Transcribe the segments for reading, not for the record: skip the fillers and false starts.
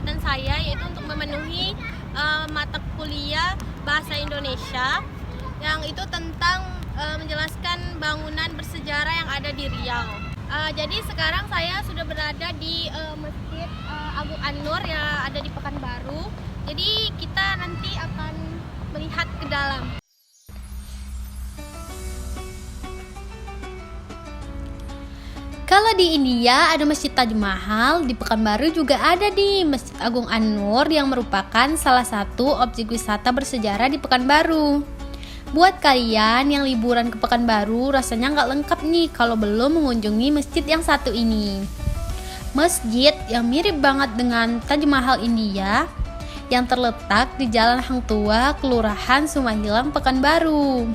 kegiatan saya yaitu untuk memenuhi mata kuliah Bahasa Indonesia yang itu tentang menjelaskan bangunan bersejarah yang ada di Riau. Jadi sekarang saya sudah berada di Masjid Agung An-Nur yang ada di Pekanbaru. Jadi kita nanti akan melihat ke dalam. Kalau di India ada Masjid Taj Mahal, di Pekanbaru juga ada di Masjid Agung An-Nur yang merupakan salah satu objek wisata bersejarah di Pekanbaru. Buat kalian yang liburan ke Pekanbaru, rasanya nggak lengkap nih kalau belum mengunjungi masjid yang satu ini. Masjid yang mirip banget dengan Taj Mahal India yang terletak di Jalan Hang Tua, Kelurahan Sumahilang, Pekanbaru.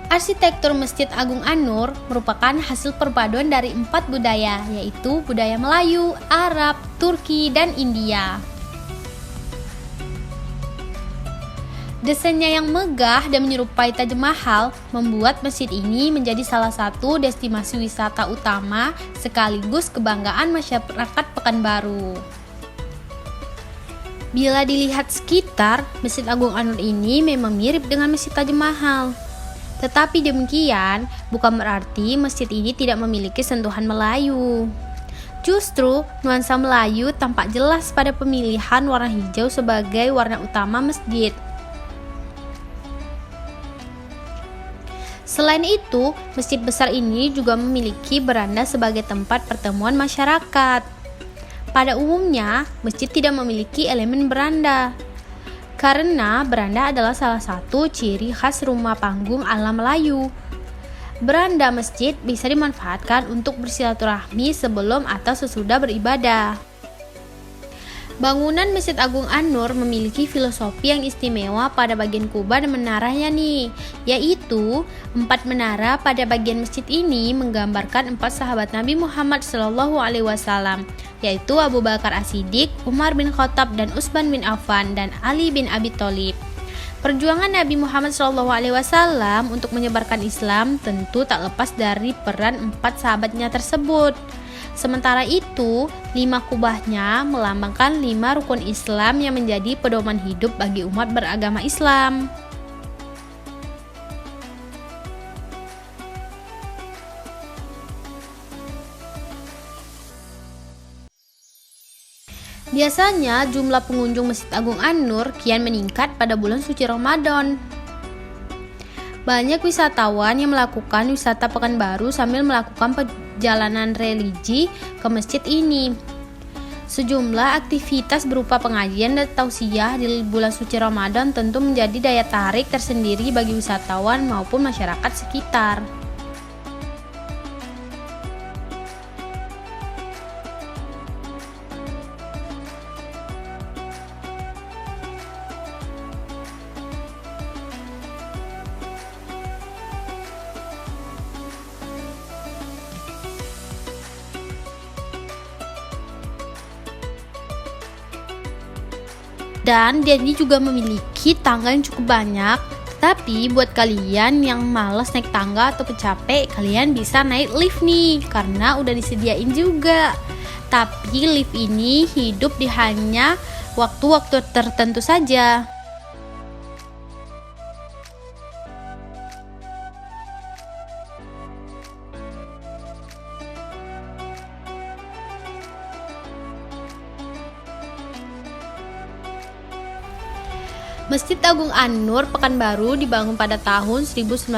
Arsitektur Masjid Agung An-Nur merupakan hasil perpaduan dari 4 budaya, yaitu budaya Melayu, Arab, Turki, dan India. Desainnya yang megah dan menyerupai Taj Mahal membuat masjid ini menjadi salah satu destinasi wisata utama sekaligus kebanggaan masyarakat Pekanbaru. Bila dilihat sekitar, Masjid Agung An-Nur ini memang mirip dengan Masjid Taj Mahal. Tetapi demikian, bukan berarti masjid ini tidak memiliki sentuhan Melayu. Justru, nuansa Melayu tampak jelas pada pemilihan warna hijau sebagai warna utama masjid. Selain itu, masjid besar ini juga memiliki beranda sebagai tempat pertemuan masyarakat. Pada umumnya, masjid tidak memiliki elemen beranda. Karena beranda adalah salah satu ciri khas rumah panggung ala Melayu. Beranda masjid bisa dimanfaatkan untuk bersilaturahmi sebelum atau sesudah beribadah. Bangunan Masjid Agung An-Nur memiliki filosofi yang istimewa pada bagian kubah dan menaranya nih, yaitu 4 menara pada bagian masjid ini menggambarkan 4 sahabat Nabi Muhammad SAW, yaitu Abu Bakar As-Siddiq, Umar bin Khattab, dan Utsman bin Affan, dan Ali bin Abi Thalib. Perjuangan Nabi Muhammad SAW untuk menyebarkan Islam tentu tak lepas dari peran 4 sahabatnya tersebut. Sementara itu, 5 kubahnya melambangkan 5 rukun Islam yang menjadi pedoman hidup bagi umat beragama Islam. Biasanya jumlah pengunjung Masjid Agung An-Nur kian meningkat pada bulan suci Ramadan. Banyak wisatawan yang melakukan wisata Pekanbaru sambil melakukan perjalanan religi ke masjid ini. Sejumlah aktivitas berupa pengajian dan tausiah di bulan suci Ramadan tentu menjadi daya tarik tersendiri bagi wisatawan maupun masyarakat sekitar. Dan dia ini juga memiliki tangga yang cukup banyak. Tapi buat kalian yang malas naik tangga atau capek, kalian bisa naik lift nih, karena udah disediain juga. Tapi lift ini hidup di hanya waktu-waktu tertentu saja. Masjid Agung An-Nur Pekanbaru dibangun pada tahun 1962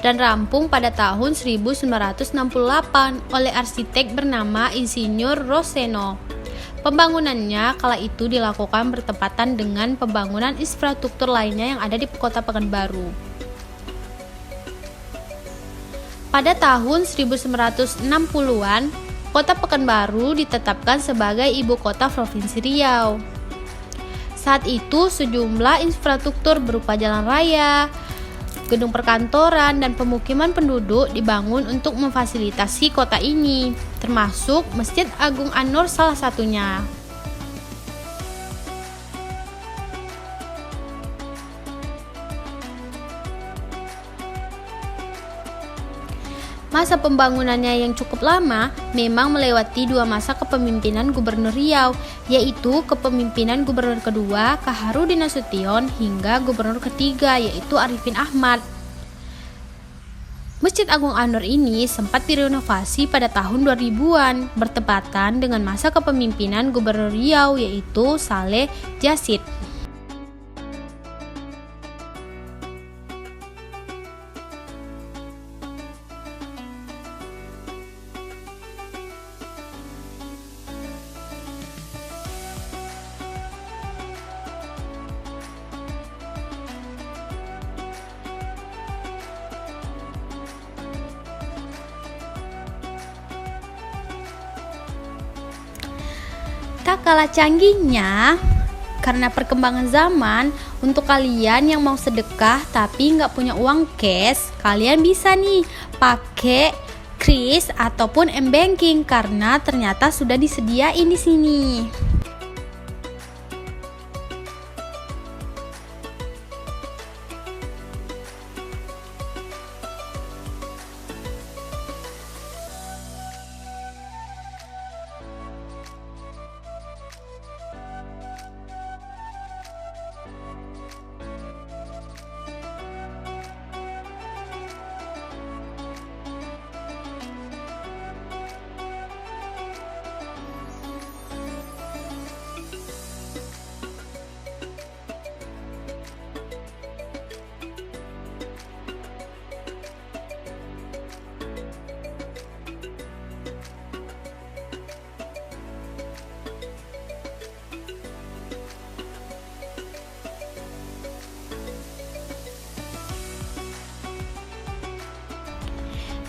dan rampung pada tahun 1968 oleh arsitek bernama Insinyur Roseno. Pembangunannya kala itu dilakukan bertepatan dengan pembangunan infrastruktur lainnya yang ada di kota Pekanbaru. Pada tahun 1960-an, kota Pekanbaru ditetapkan sebagai ibu kota Provinsi Riau. Saat itu sejumlah infrastruktur berupa jalan raya, gedung perkantoran, dan pemukiman penduduk dibangun untuk memfasilitasi kota ini, termasuk Masjid Agung An-Nur salah satunya. Masa pembangunannya yang cukup lama memang melewati 2 masa kepemimpinan Gubernur Riau, yaitu kepemimpinan Gubernur kedua Kaharudin Nasution hingga Gubernur ketiga yaitu Arifin Ahmad. Masjid Agung An-Nur ini sempat direnovasi pada tahun 2000-an, bertepatan dengan masa kepemimpinan Gubernur Riau yaitu Saleh Jasid. Tak kalah canggihnya, karena perkembangan zaman, untuk kalian yang mau sedekah tapi nggak punya uang cash, kalian bisa nih pakai kris ataupun m-banking karena ternyata sudah disediain di sini.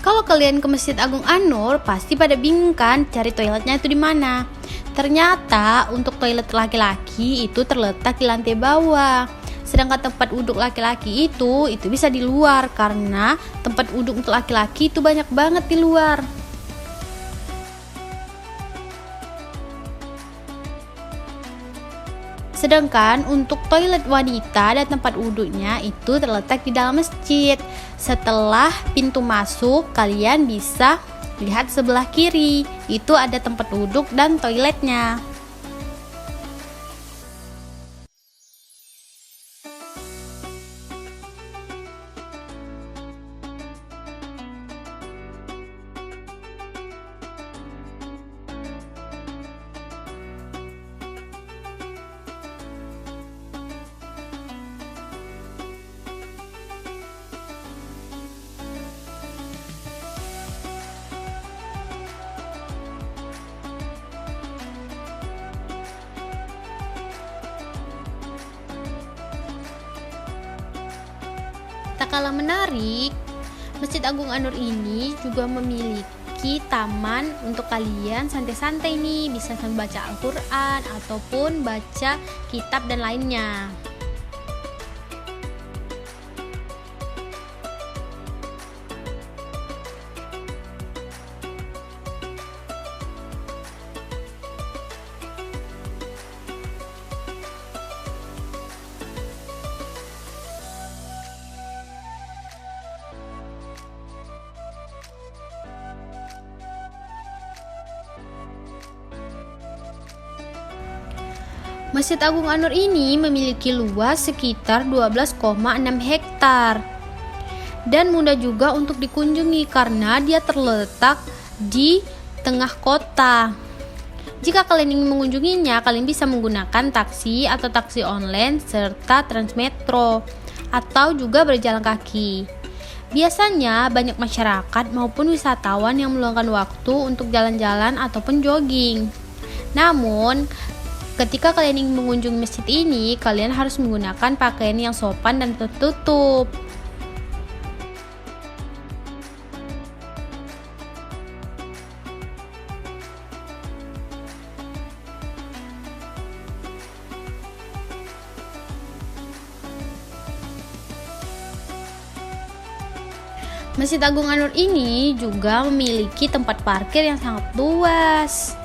Kalau kalian ke Masjid Agung An-Nur, pasti pada bingung kan cari toiletnya itu di mana. Ternyata untuk toilet laki-laki itu terletak di lantai bawah. Sedangkan tempat wuduk laki-laki itu bisa di luar karena tempat wuduk untuk laki-laki itu banyak banget di luar. Sedangkan untuk toilet wanita dan tempat wudhunya itu terletak di dalam masjid. Setelah pintu masuk, kalian bisa lihat sebelah kiri. Itu ada tempat wudhu dan toiletnya. Tak kalah menarik, Masjid Agung An-Nur ini juga memiliki taman untuk kalian santai-santai nih, bisa sambil baca Al-Quran ataupun baca kitab dan lainnya. Masjid Agung An-Nur ini memiliki luas sekitar 12,6 hektar dan mudah juga untuk dikunjungi karena dia terletak di tengah kota. Jika kalian ingin mengunjunginya, kalian bisa menggunakan taksi atau taksi online serta Transmetro atau juga berjalan kaki. Biasanya banyak masyarakat maupun wisatawan yang meluangkan waktu untuk jalan-jalan ataupun jogging. Namun, ketika kalian ingin mengunjungi masjid ini, kalian harus menggunakan pakaian yang sopan dan tertutup. Masjid Agung An-Nur ini juga memiliki tempat parkir yang sangat luas.